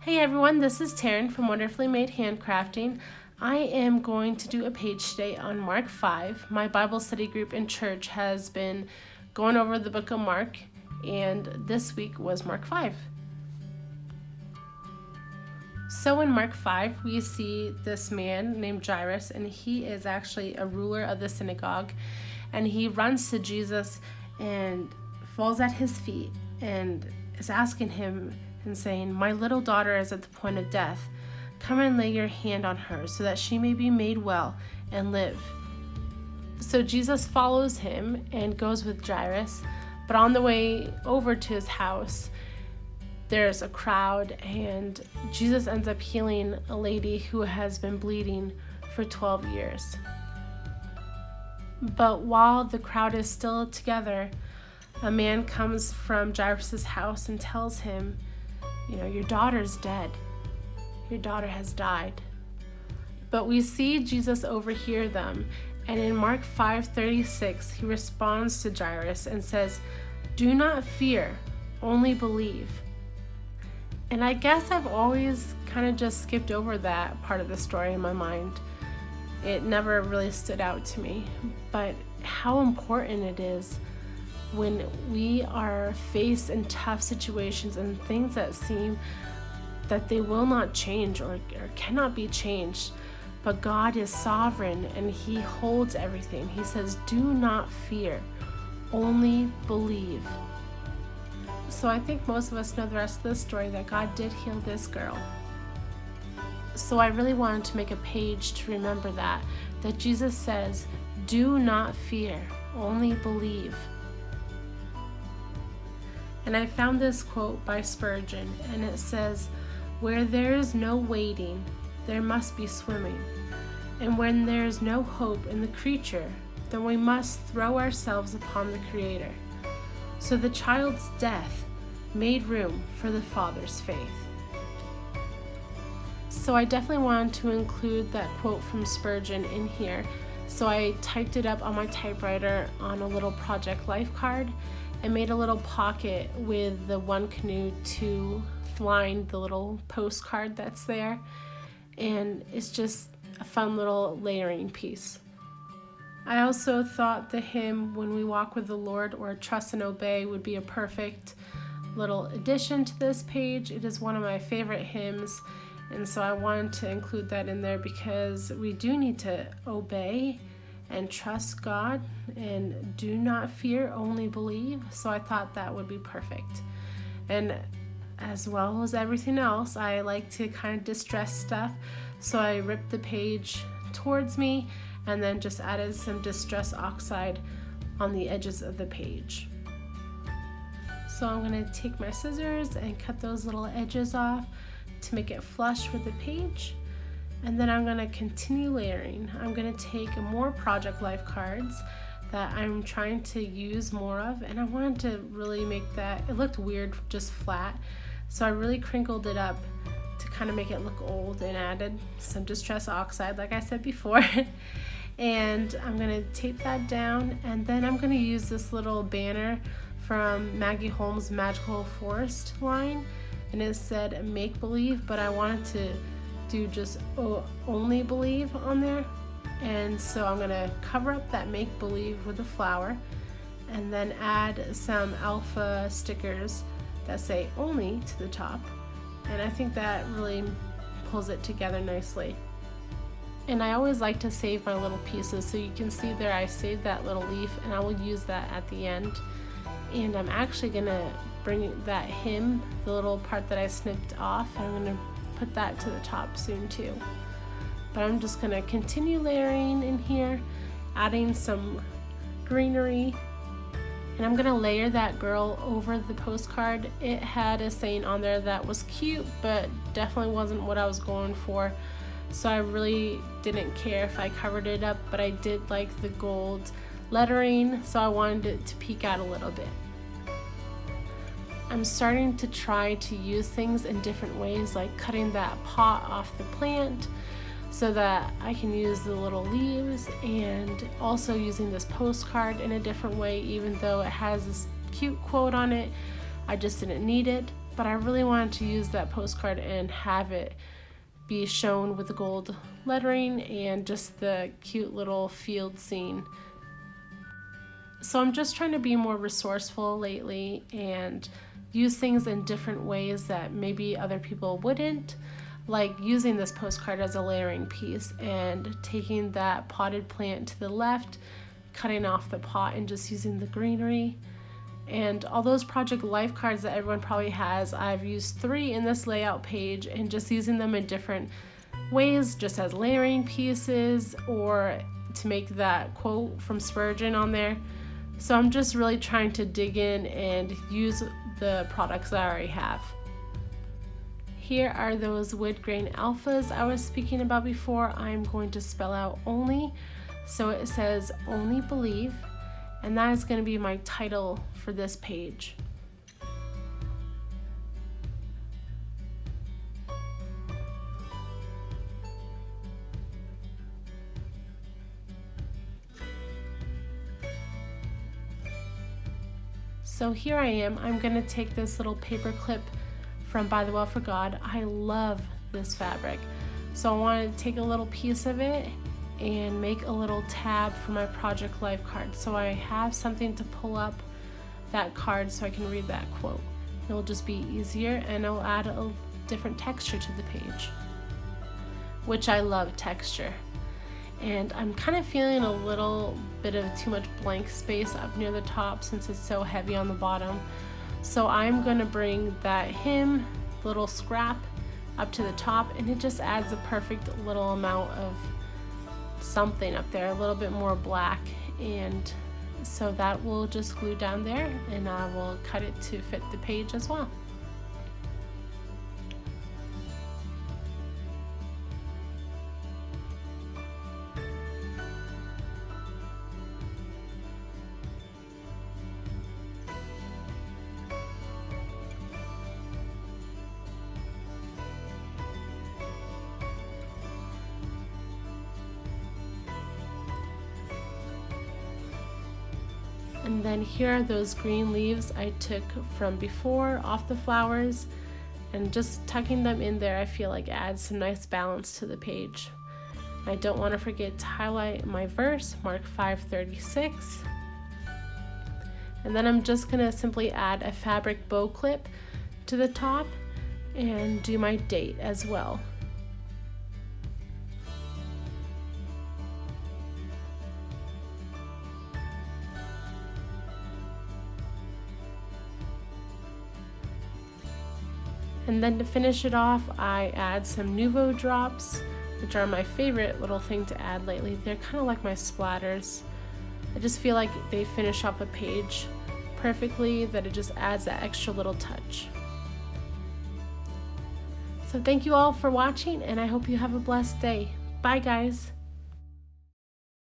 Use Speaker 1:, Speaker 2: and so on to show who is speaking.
Speaker 1: Hey everyone, this is Taryn from Wonderfully Made Handcrafting. I am going to do a page today on Mark 5. My Bible study group in church has been going over the book of Mark, and this week was Mark 5. So in Mark 5, we see this man named Jairus, and he is actually a ruler of the synagogue, and he runs to Jesus and falls at his feet and is asking him and saying, "My little daughter is at the point of death. Come and lay your hand on her so that she may be made well and live." So Jesus follows him and goes with Jairus, but on the way over to his house, there's a crowd, and Jesus ends up healing a lady who has been bleeding for 12 years. But while the crowd is still together, a man comes from Jairus' house and tells him, your daughter's dead. Your daughter has died. But we see Jesus overhear them, and in Mark 5:36, he responds to Jairus and says, "Do not fear, only believe." And I guess I've always kind of just skipped over that part of the story in my mind. It never really stood out to me, but how important it is when we are faced in tough situations and things that seem that they will not change or cannot be changed. But God is sovereign and he holds everything. He says, "Do not fear, only believe." So I think most of us know the rest of the story, that God did heal this girl. So I really wanted to make a page to remember that Jesus says, "Do not fear, only believe." And I found this quote by Spurgeon, and it says, "Where there is no wading, there must be swimming. And when there is no hope in the creature, then we must throw ourselves upon the Creator." So the child's death made room for the father's faith. So I definitely wanted to include that quote from Spurgeon in here. So I typed it up on my typewriter on a little project life card and made a little pocket with the One Canoe to line the little postcard that's there. And it's just a fun little layering piece. I also thought the hymn, "When We Walk with the Lord," or "Trust and Obey," would be a perfect little addition to this page. It is one of my favorite hymns, and so I wanted to include that in there because we do need to obey and trust God and do not fear, only believe. So I thought that would be perfect. And as well as everything else, I like to kind of distress stuff, so I ripped the page towards me and then just added some distress oxide on the edges of the page. So I'm going to take my scissors and cut those little edges off to make it flush with the page. And then I'm going to continue layering. I'm going to take more project life cards that I'm trying to use more of, and I wanted to really make that, it looked weird just flat, so I really crinkled it up to kind of make it look old and added some distress oxide like I said before. And I'm going to tape that down, and then I'm going to use this little banner from Maggie Holmes' Magical Forest line, and it said "Make Believe," but I wanted to do just "Only Believe" on there. And so I'm going to cover up that "Make Believe" with a flower, and then add some alpha stickers that say "Only" to the top, and I think that really pulls it together nicely. And I always like to save my little pieces, so you can see there I saved that little leaf, and I will use that at the end. And I'm actually going to bring that hymn, the little part that I snipped off, and I'm going to put that to the top soon too. But I'm just going to continue layering in here, adding some greenery, and I'm going to layer that girl over the postcard. It had a saying on there that was cute, but definitely wasn't what I was going for. So I really didn't care if I covered it up, but I did like the gold lettering, so I wanted it to peek out a little bit. I'm starting to try to use things in different ways, like cutting that pot off the plant so that I can use the little leaves, and also using this postcard in a different way. Even though it has this cute quote on it, I just didn't need it. but I really wanted to use that postcard and have it be shown with the gold lettering and just the cute little field scene. So I'm just trying to be more resourceful lately and use things in different ways that maybe other people wouldn't, like using this postcard as a layering piece and taking that potted plant to the left, cutting off the pot and just using the greenery. And all those project life cards that everyone probably has, I've used 3 in this layout page and just using them in different ways, just as layering pieces or to make that quote from Spurgeon on there. So I'm just really trying to dig in and use the products that I already have. Here are those wood grain alphas I was speaking about before. I'm going to spell out only. So it says only believe, and that is going to be my title for this page. So here I am. I'm going to take this little paper clip from By the Well for God. I love this fabric. So I wanted to take a little piece of it and make a little tab for my project life card. So I have something to pull up that card so I can read that quote. It'll just be easier and it'll add a different texture to the page, which I love texture. And I'm kind of feeling a little bit of too much blank space up near the top since it's so heavy on the bottom. So I'm going to bring that hem little scrap up to the top, and it just adds a perfect little amount of something up there, a little bit more black, and so that will just glue down there, and I will cut it to fit the page as well. And then here are those green leaves I took from before off the flowers, and just tucking them in there I feel like adds some nice balance to the page. I don't want to forget to highlight my verse, mark 536. And then I'm just going to simply add a fabric bow clip to the top and do my date as well. And then to finish it off, I add some Nuvo drops, which are my favorite little thing to add lately. They're kind of like my splatters. I just feel like they finish off a page perfectly, that it just adds that extra little touch. So thank you all for watching, and I hope you have a blessed day. Bye guys.